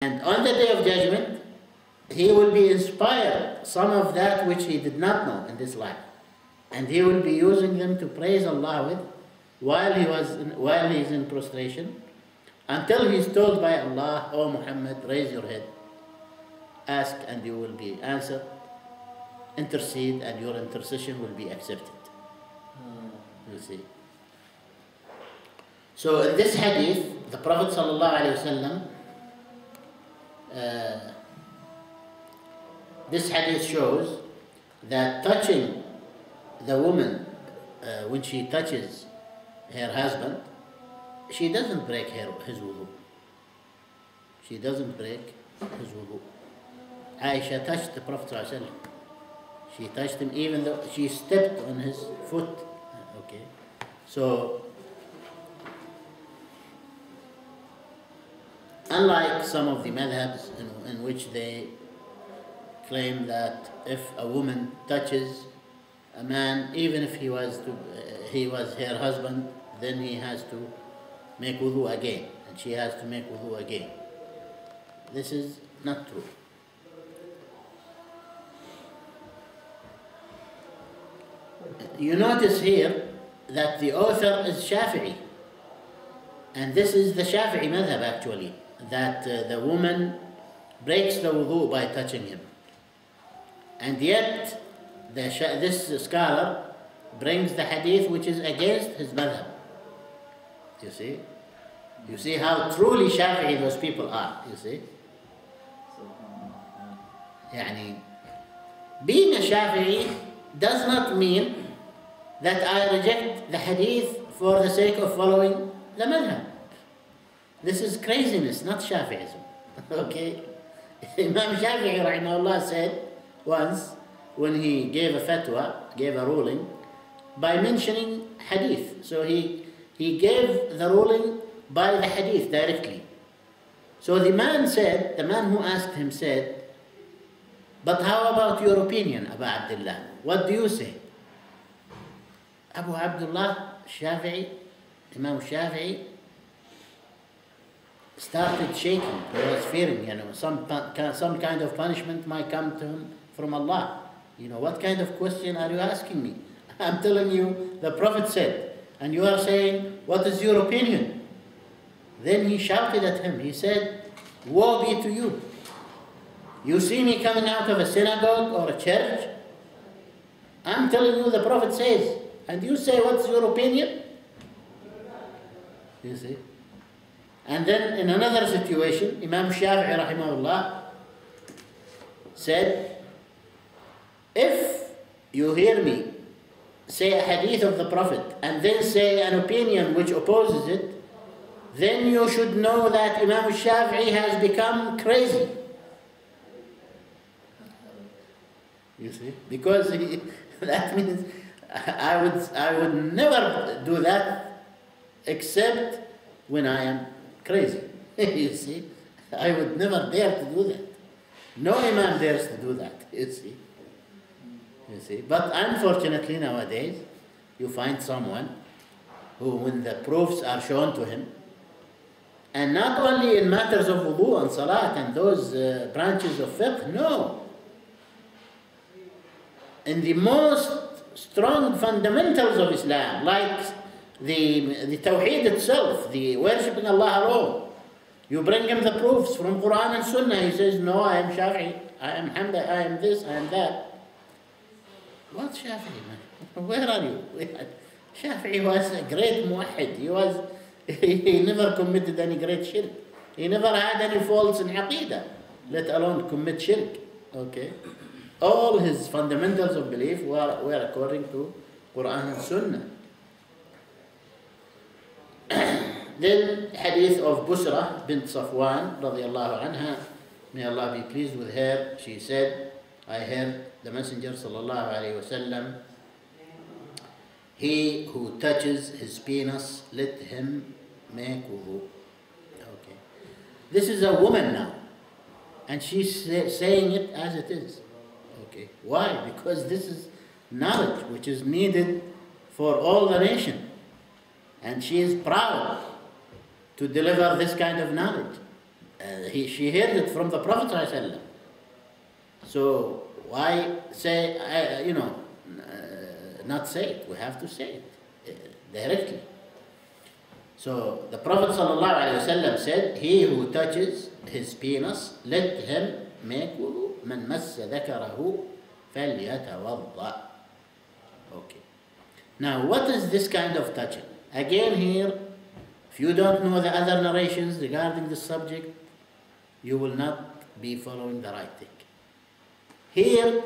And on the Day of Judgment, he will be inspired some of that which he did not know in this life. And he will be using them to praise Allah with while he is in prostration, until he is told by Allah, "O Muhammad, raise your head, ask and you will be answered, intercede and your intercession will be accepted." You see. So in this hadith, the Prophet ﷺ, this hadith shows that touching the woman when she touches her husband, she doesn't break his wudu. She doesn't break his wudu. Aisha touched the Prophet ﷺ. She touched him even though she stepped on his foot. Okay, so unlike some of the madhabs in which they claim that if a woman touches a man, even if he was her husband, then he has to make wudu again, and she has to make wudu again. This is not true. You notice here that the author is Shafi'i, and this is the Shafi'i madhab actually, that the woman breaks the wudu by touching him. And yet this scholar brings the hadith which is against his madhab. You see? You see how truly Shafi'i those people are, you see? Yani, being a Shafi'i does not mean that I reject the hadith for the sake of following the madhab. This is craziness, not Shafi'ism. Okay? Imam Shafi'i rahimahullah said once, when he gave a fatwa, gave a ruling, by mentioning hadith. So he gave the ruling by the hadith directly. So the man who asked him said, "But how about your opinion, Abu Abdullah? What do you say?" Abu Abdullah Shafi'i, Imam Shafi'i, started shaking. He was fearing, some kind of punishment might come to him from Allah. What kind of question are you asking me? I'm telling you, the Prophet said, and you are saying, what is your opinion? Then he shouted at him. He said, "Woe be to you. You see me coming out of a synagogue or a church? I'm telling you the Prophet says, and you say, what's your opinion?" You see? And then in another situation, Imam Shafi'i rahimahullah said, "If you hear me say a hadith of the Prophet and then say an opinion which opposes it, then you should know that Imam Shafi'i has become crazy." You see? Because that means I would never do that except when I am crazy. You see? I would never dare to do that. No Imam dares to do that, you see? You see? But unfortunately nowadays, you find someone who, when the proofs are shown to him, and not only in matters of wudu and salat and those branches of fiqh, no. In the most strong fundamentals of Islam, like the Tawheed itself, the worshipping Allah alone, you bring him the proofs from Quran and Sunnah. He says, "No, I am Shafi'i, I am Hanbali, I am this, I am that." What Shafi'i, man? Where are you? Shafi'i was a great muwahhid. He never committed any great shirk. He never had any faults in Aqidah, let alone commit shirk. Okay? All his fundamentals of belief were according to Quran and Sunnah. Then hadith of Busra bint Safwan radiallahu anha, may Allah be pleased with her, she said, "I heard the Messenger sallallahu alayhi wasallam, he who touches his penis, let him make wudu." Okay. This is a woman now, and she's saying it as it is. Okay. Why? Because this is knowledge which is needed for all the nation, and she is proud to deliver this kind of knowledge. She heard it from the Prophet ﷺ. So why say, not say it? We have to say it directly. So the Prophet ﷺ said, he who touches his penis, let him make wudu. من مس ذكره فليتوضأ. Okay. Now what is this kind of touching? Again here, if you don't know the other narrations regarding this subject, you will not be following the right thing. Here,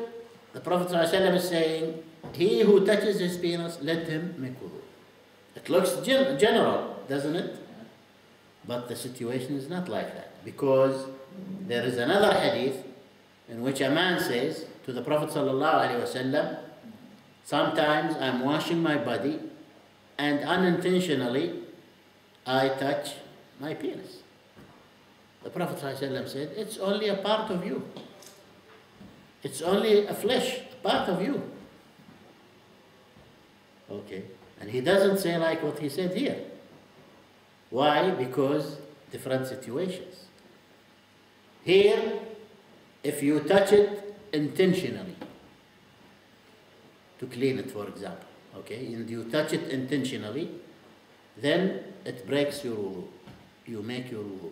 the Prophet ﷺ is saying, he who touches his penis, let him make wudu. It looks general, doesn't it? But the situation is not like that. Because there is another hadith in which a man says to the Prophet ﷺ, sometimes I'm washing my body and unintentionally I touch my penis. The Prophet ﷺ said, it's only a part of you. It's only a flesh, part of you. Okay. And he doesn't say like what he said here. Why? Because different situations. Here, if you touch it intentionally, to clean it, for example, okay, and you touch it intentionally, then it breaks your wudu. You make your wudu.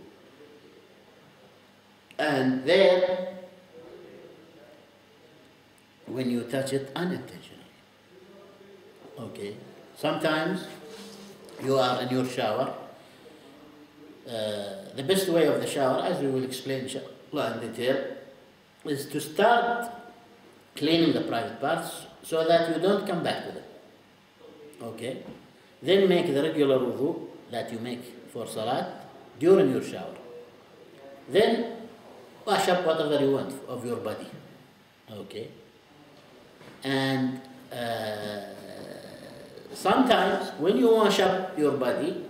And then, when you touch it unintentionally, okay, sometimes you are in your shower. The best way of the shower, as we will explain inshallah in detail, is to start cleaning the private parts so that you don't come back to them. Okay? Then make the regular wudu that you make for salat during your shower. Then wash up whatever you want of your body. Okay? And sometimes when you wash up your body,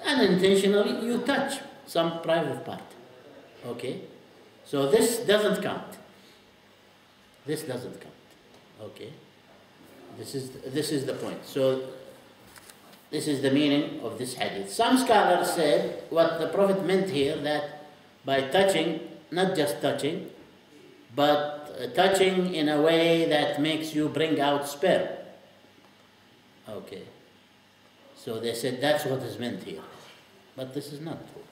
unintentionally you touch some private part. Okay? So this doesn't count. This doesn't count. Okay? This is the point. So this is the meaning of this hadith. Some scholars said what the Prophet meant here, that by touching, not just touching, but touching in a way that makes you bring out sperm. Okay. So they said that's what is meant here. But this is not true.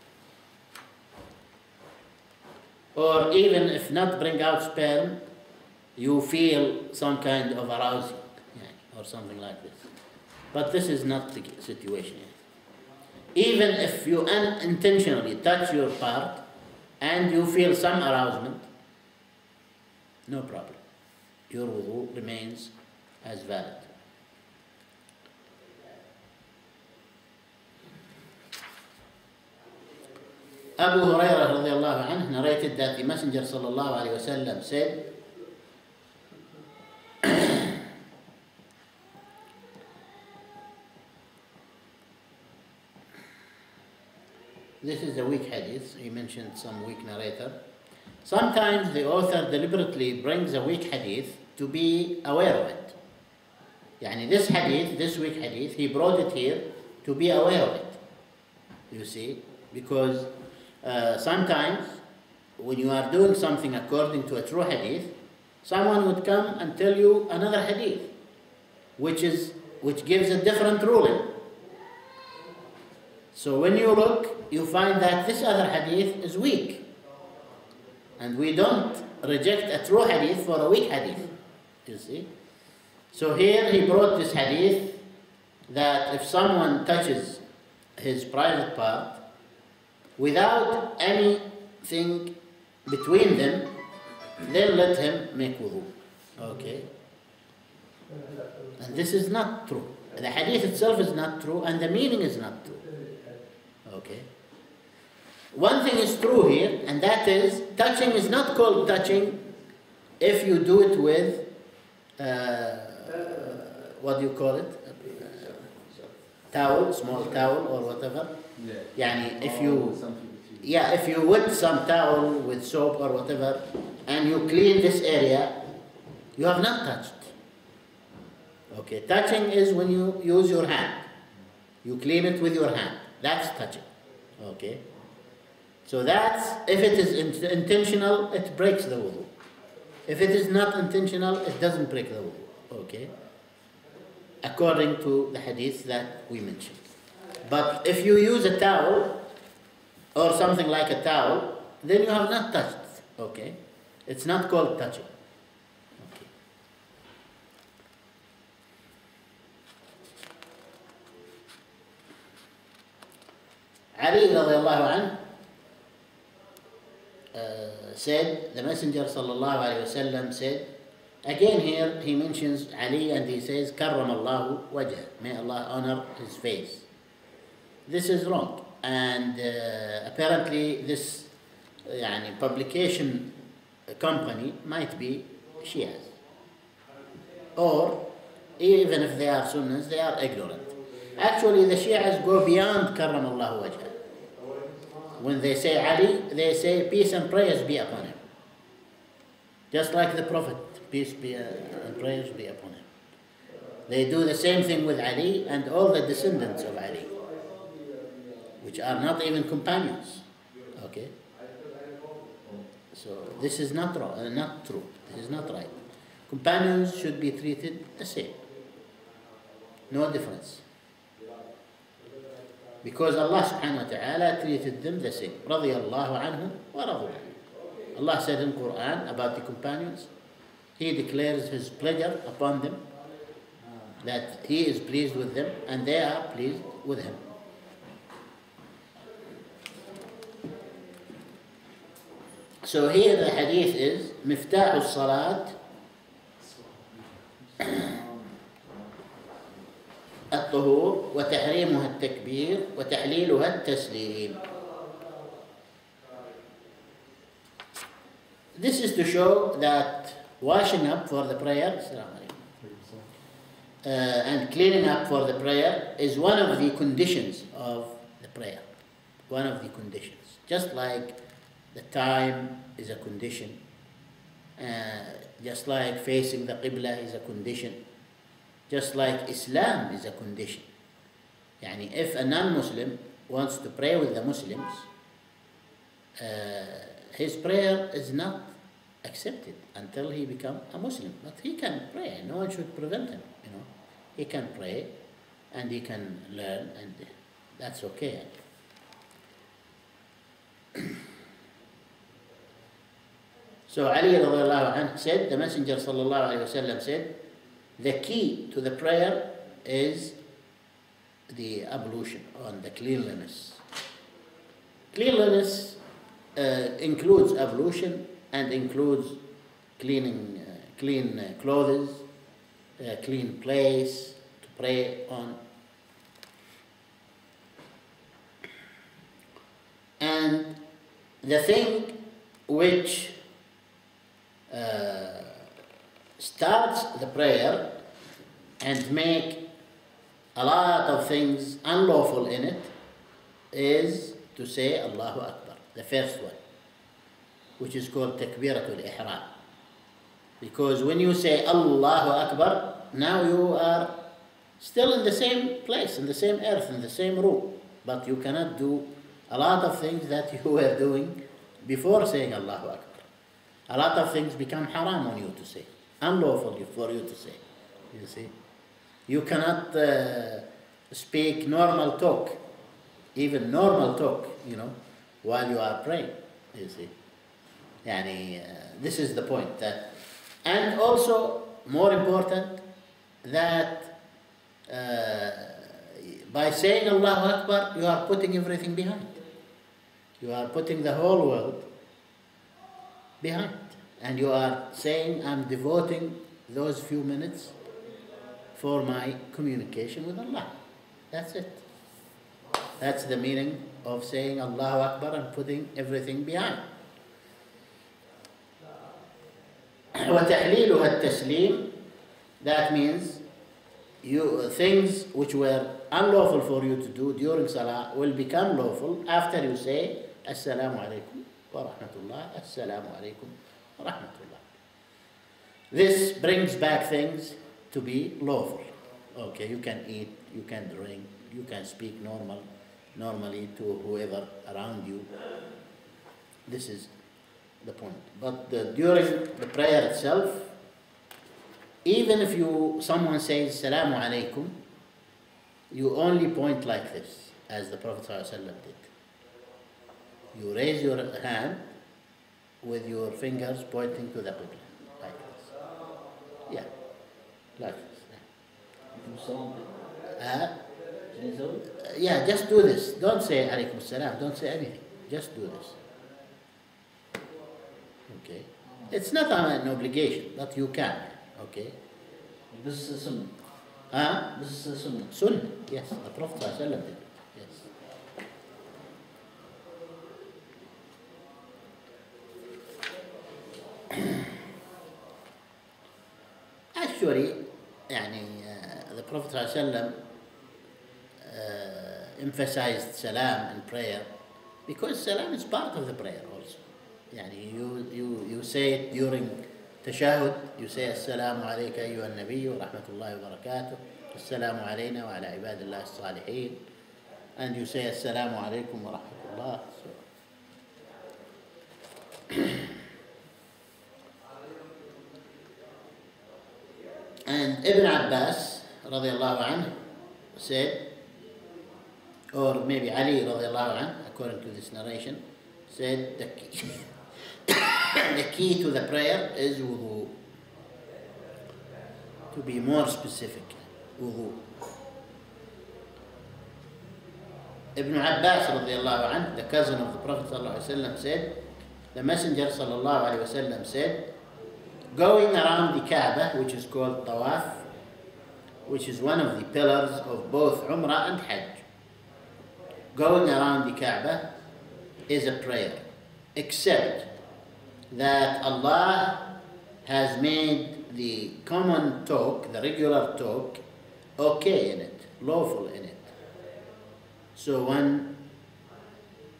Or even if not bring out sperm, you feel some kind of arousing, or something like this. But this is not the situation. Even if you unintentionally touch your part and you feel some arousement, no problem. Your wudu remains as valid. Abu Hurairah radiallahu anhu narrated that the Messenger sallallahu alayhi wasallam said, this is a weak hadith, he mentioned some weak narrator. Sometimes the author deliberately brings a weak hadith to be aware of it. Yani this hadith, this weak hadith, he brought it here to be aware of it. You see? Because sometimes when you are doing something according to a true hadith, someone would come and tell you another hadith, which gives a different ruling. So when you look, you find that this other hadith is weak. And we don't reject a true hadith for a weak hadith. You see? So here he brought this hadith that if someone touches his private part without anything between them, then let him make wudu. Okay? And this is not true. The hadith itself is not true and the meaning is not true. Okay? One thing is true here, and that is touching is not called touching if you do it with what do you call it? Towel, small towel or whatever. Yani if you wet some towel with soap or whatever and you clean this area, you have not touched. Okay, touching is when you use your hand. You clean it with your hand. That's touching. Okay. So that's, if it is intentional, it breaks the wudu. If it is not intentional, it doesn't break the wudu. Okay? According to the hadith that we mentioned. But if you use a towel or something like a towel, then you have not touched. Okay? It's not called touching. Okay. Ali radiallahu anhu said, the Messenger sallallahu alayhi wasallam said, again here he mentions Ali and he says, Karram Allahu wajah, may Allah honor his face. This is wrong. And apparently this publication company might be Shias. Or even if they are Sunnis, they are ignorant. Actually, the Shias go beyond Karram Allahu wajah. When they say Ali, they say peace and prayers be upon him. Just like the Prophet, peace be and prayers be upon him. They do the same thing with Ali and all the descendants of Ali, which are not even companions. Okay? So this is not wrong, not true. This is not right. Companions should be treated the same. No difference. Because Allah subhanahu wa ta'ala treated them the same. رضي الله عنهم ورضوا عنه. Allah said in Quran about the companions, He declares His pleasure upon them, that He is pleased with them and they are pleased with Him. So here the hadith is مفتاح الصلاة الطهور وتحريمها التكبير وتحليلها التسليم. This is to show that washing up for the prayer and cleaning up for the prayer is one of the conditions of the prayer. One of the conditions. Just like the time is a condition, just like facing the Qibla is a condition, just like Islam is a condition. If a non-Muslim wants to pray with the Muslims, his prayer is not accepted until he becomes a Muslim. But he can pray. No one should prevent him. He can pray and he can learn, and that's okay. So Ali radiallahu anhu said, the Messenger sallallahu alayhi wasallam said, the key to the prayer is the ablution, on the cleanliness. Cleanliness includes ablution and includes clean clothes, clean place to pray on. And the thing which starts the prayer and make a lot of things unlawful in it is to say Allahu Akbar, the first one, which is called Takbiratul Ihram. Because when you say Allahu Akbar, now you are still in the same place, in the same earth, in the same room, but you cannot do a lot of things that you were doing before saying Allahu Akbar. A lot of things become haram on you to say, unlawful for you to say. You see, you cannot speak normal talk, even normal talk, while you are praying. You see, this is the point. That, and also more important, that by saying Allahu Akbar, you are putting everything behind. You are putting the whole world behind, and you are saying, I'm devoting those few minutes for my communication with Allah. That's it. That's the meaning of saying Allahu Akbar and putting everything behind. وَتَحْلِيلُهَا التَّسْلِيمُ, that means things which were unlawful for you to do during Salah will become lawful after you say Assalamu alaikum wa rahmatullah, Assalamu alaikum wa rahmatullah. This brings back things to be lawful. Okay, you can eat, you can drink, you can speak normally to whoever around you. This is the point. But during the prayer itself, even if someone says Salamu Alaikum, you only point like this, as the Prophet ﷺ did. You raise your hand with your fingers pointing to the Qibla, like this. Yeah, like this. Yeah, just do this. Don't say Alaikum Salam, don't say anything. Just do this. Okay? It's not an obligation, but you can. Okay? This is Sunnah. Huh? This is Sunnah. Sunnah, yes. The Prophet ﷺ did it. Yes. Actually, the Prophet ﷺ emphasized salam in prayer because salam is part of the prayer also. You say it during tashahud, you say Assalamu alayka ayyuha an-nabiy wa rahmatullahi wa barakatuh, Assalamu alayna wa ala ibadillah as-salihin, and you say Assalamu alaykum wa rahmatullah. And Ibn Abbas radiallahu anhu said, or maybe Ali radiallahu anhu, according to this narration, said the key to the prayer is wudu. To be more specific, wudu. Ibn Abbas radiallahu anhu, the cousin of the Prophet sallallahu alaihi wasallam, said, the Messenger sallallahu alaihi wasallam said, going around the Kaaba, which is called Tawaf, which is one of the pillars of both Umrah and Hajj, going around the Kaaba is a prayer, except that Allah has made the common talk, the regular talk, okay in it, lawful in it. So one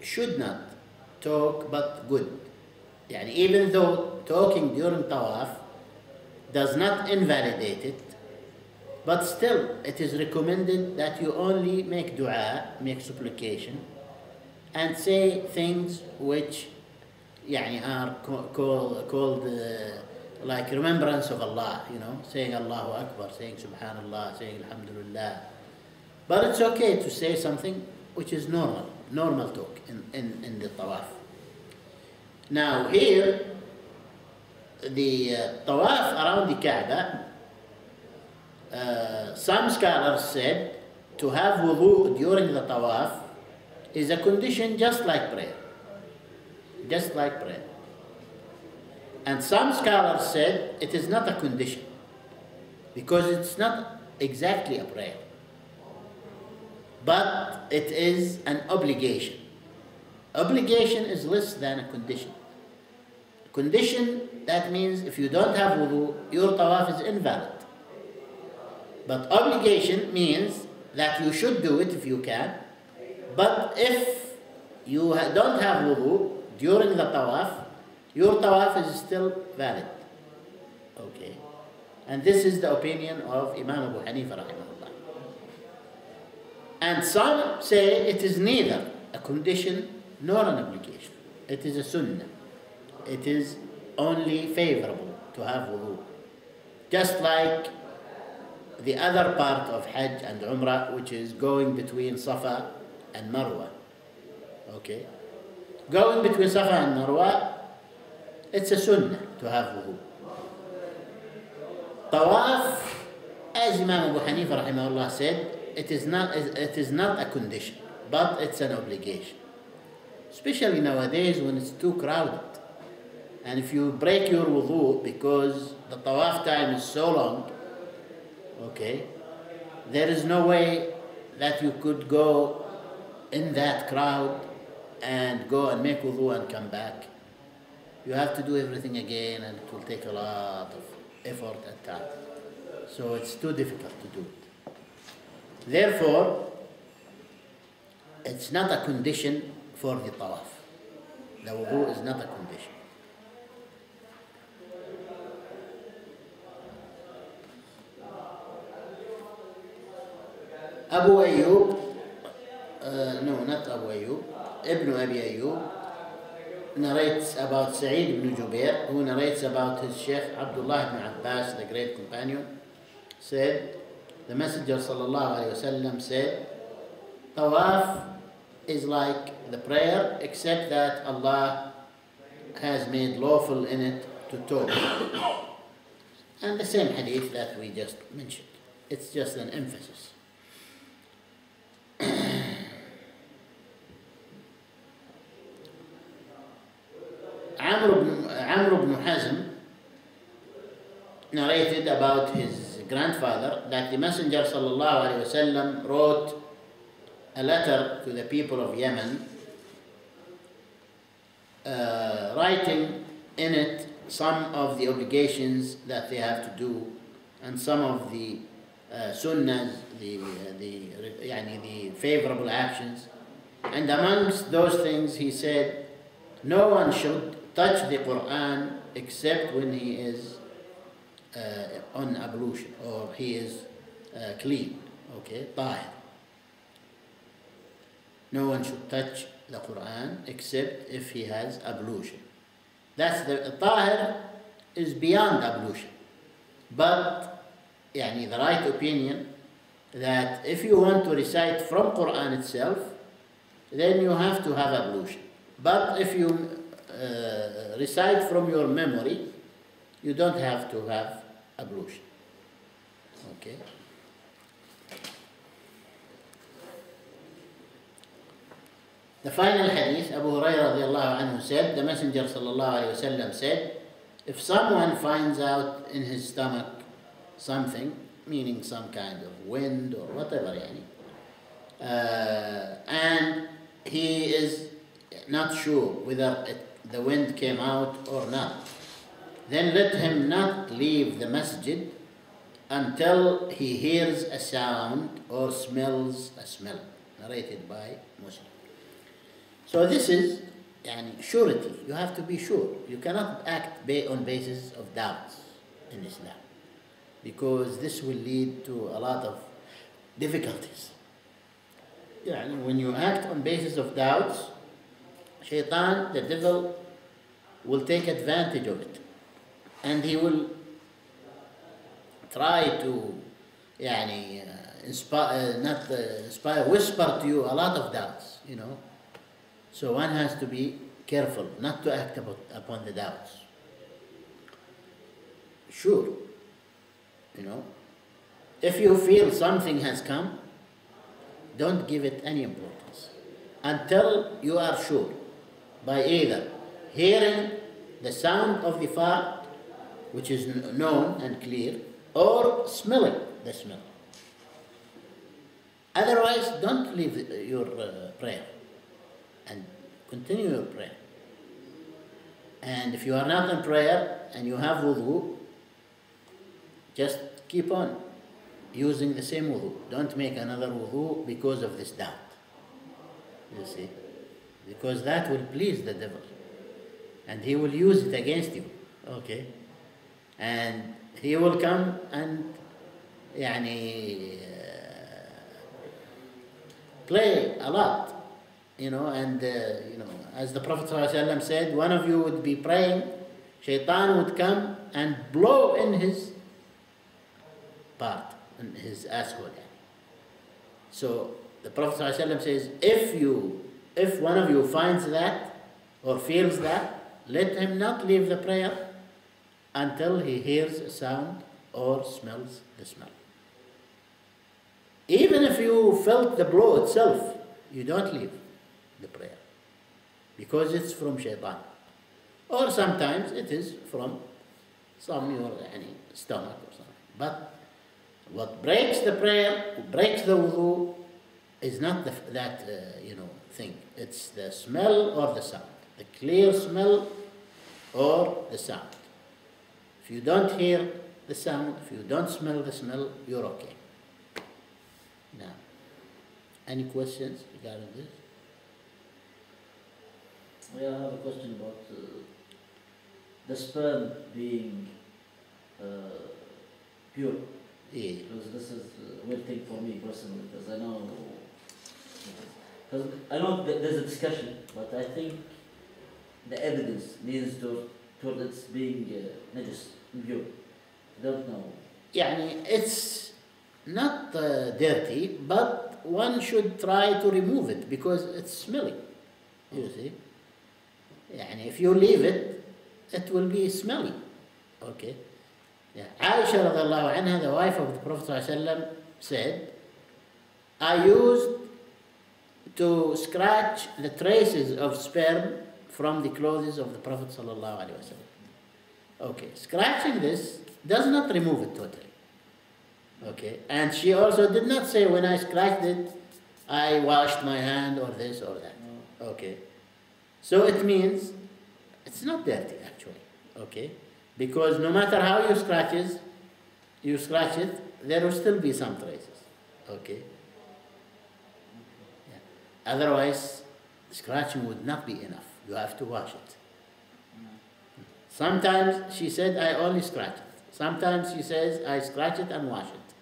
should not talk but good. Even though talking during Tawaf does not invalidate it, but still it is recommended that you only make dua, make supplication, and say things which are called like remembrance of Allah, saying Allahu Akbar, saying Subhanallah, saying Alhamdulillah. But it's okay to say something which is normal talk in the Tawaf. Now here, the Tawaf around the Kaaba, some scholars said to have wudu during the Tawaf is a condition just like prayer. Just like prayer. And some scholars said it is not a condition because it's not exactly a prayer, but it is an obligation. Obligation is less than a condition. Condition, that means if you don't have wudu, your tawaf is invalid. But obligation means that you should do it if you can, but if you don't have wudu during the tawaf, your tawaf is still valid. Okay. And this is the opinion of Imam Abu Hanifa rahimahullah. And some say it is neither a condition nor an obligation. It is a sunnah. It is only favorable to have wudu. Just like the other part of Hajj and Umrah, which is going between Safa and Marwa. Okay? Going between Safa and Marwa, it's a sunnah to have wudu. Tawaf, as Imam Abu Hanifa rahimahullah said, it is not a condition, but it's an obligation. Especially nowadays when it's too crowded. And if you break your wudu because the tawaf time is so long, okay, there is no way that you could go in that crowd and go and make wudu and come back. You have to do everything again, and it will take a lot of effort and time. So it's too difficult to do it. Therefore, it's not a condition for the tawaf. The wudu is not a condition. Abu Ayyub, no, not Abu Ayyub, Ibn Abi Ayyub, narrates about Sa'id ibn Jubair, who narrates about his Sheikh Abdullah ibn Abbas, the great companion, said, the Messenger sallallahu alayhi wasallam said, Tawaf is like the prayer, except that Allah has made lawful in it to talk. And the same hadith that we just mentioned. It's just an emphasis. Amr ibn Hazm narrated about his grandfather that the Messenger sallallahu alaihi wasallam wrote a letter to the people of Yemen, writing in it some of the obligations that they have to do and some of the sunnahs, the favorable actions. And amongst those things he said, no one should touch the Quran except when he is on ablution or he is clean, okay, tahir. No one should touch the Quran except if he has ablution. That's the tahir is beyond ablution. But the right opinion that if you want to recite from Quran itself, then you have to have ablution. But if you recite from your memory, you don't have to have ablution. Okay? The final hadith, Abu Hurairah radiallahu anhu said, the Messenger sallallahu alayhi wasallam said, if someone finds out in his stomach something, meaning some kind of wind or whatever, and he is not sure whether the wind came out or not, then let him not leave the masjid until he hears a sound or smells a smell, narrated by Muslim. So this is surety. You have to be sure. You cannot act on basis of doubts in Islam, because this will lead to a lot of difficulties. When you act on basis of doubts, Shaitan, the devil, will take advantage of it, and he will try to whisper to you a lot of doubts, So one has to be careful not to act upon the doubts. Sure, if you feel something has come, don't give it any importance until you are sure by either hearing the sound of the fart, which is known and clear, or smelling the smell. Otherwise, don't leave your prayer and continue your prayer. And if you are not in prayer and you have wudu, just keep on using the same wudu. Don't make another wudu because of this doubt. You see? Because that will please the devil. And he will use it against you. Okay? And he will come and play a lot. As the Prophet ﷺ said, one of you would be praying, Shaitan would come and blow in his part, in his asshole. So the Prophet ﷺ says, if one of you finds that or feels that, let him not leave the prayer until he hears a sound or smells the smell. Even if you felt the blow itself, you don't leave the prayer, because it's from Shaitan. Or sometimes it is from your stomach or something. But what breaks the prayer, breaks the wudu, is not that thing. It's the smell or the sound, the clear smell or the sound. If you don't hear the sound, if you don't smell the smell, you're okay. Now, any questions regarding this? I have a question about the sperm being pure. Yeah. Because this is a weird thing for me personally, because I know that there's a discussion, but I think the evidence leans toward its being najis, impure. I don't know. يعني it's not dirty, but one should try to remove it because it's smelly. You see? يعني if you leave it, it will be smelly. Okay? Yeah. Aisha radiallahu anha, the wife of the Prophet sallallahu alaihi wasallam, said, I used to scratch the traces of sperm from the clothes of the Prophet sallallahu alaihi wasallam. Okay, scratching this does not remove it totally. Okay, and she also did not say when I scratched it, I washed my hand or this or that. Okay, so it means it's not dirty actually. Okay, because no matter how you scratch it, there will still be some traces. Okay. Yeah. Otherwise, scratching would not be enough. You have to wash it. Sometimes she said, I only scratch it. Sometimes she says, I scratch it and wash it.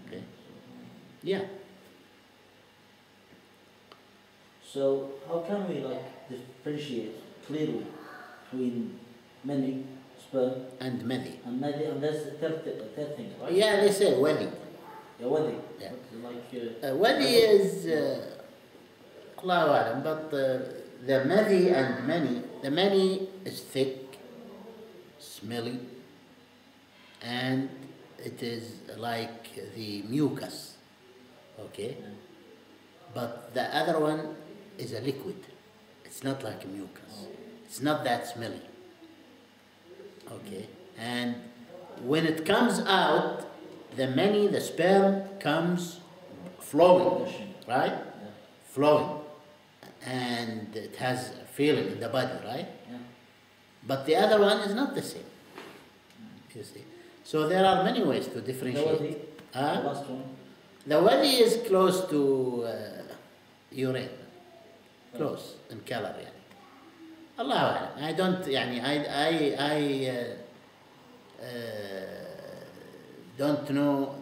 Okay. Yeah. So how can we differentiate clearly between many sperm And many. and many, and that's the third thing, right? Yeah, they say wadi. Yeah, wadi. Yeah. Like Wadi is Allahu A'lam, but the madi and many, the many is thick, smelly, and it is like the mucus. Okay? But the other one is a liquid. It's not like a mucus. It's not that smelly. Okay? And when it comes out, the sperm comes flowing, right? Yeah. Flowing. And it has a feeling in the body, right? Yeah. But the other one is not the same. You see? So there are many ways to differentiate. The last one. The wadi is close to urine. Close in color, يعني. Allah A'lam. I don't, يعني, I don't know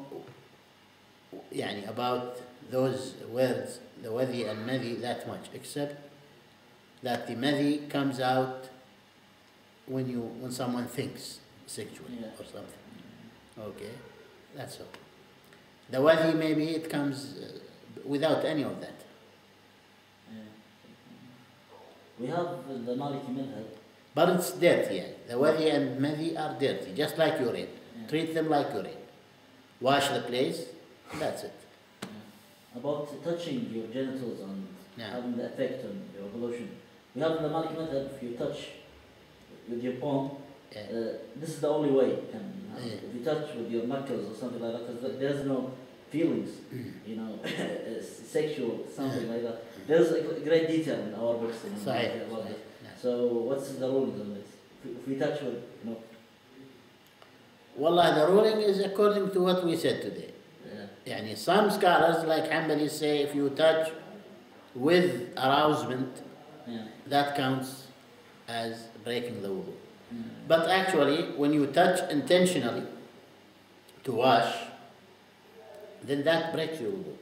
يعني, about those words, the wadi and madi, that much, except that the madi comes out when someone thinks sexually or something. Okay, that's all. The wadi, maybe it comes without any of that. We have the Maliki madhab. But it's dirty. Yeah. The wadi and madi are dirty, just like urine. Yeah. Treat them like urine. Wash the place, that's it. About touching your genitals and Yeah. having the effect on your evolution. We have in the Maliki madhab, if you touch with your palm, Yeah. this is the only way you can have Yeah. it. If you touch with your knuckles or something like that, because there's no feelings, you know, sexual, something like that. There's a great detail in our books about this. Yeah. So what's the ruling on this? If we touch with, you know, Wallah, the ruling is according to what we said today. Yani some scholars like Hanbali say if you touch with arousement, that counts as breaking the wudu. But actually, when you touch intentionally to wash, then that breaks your wudu.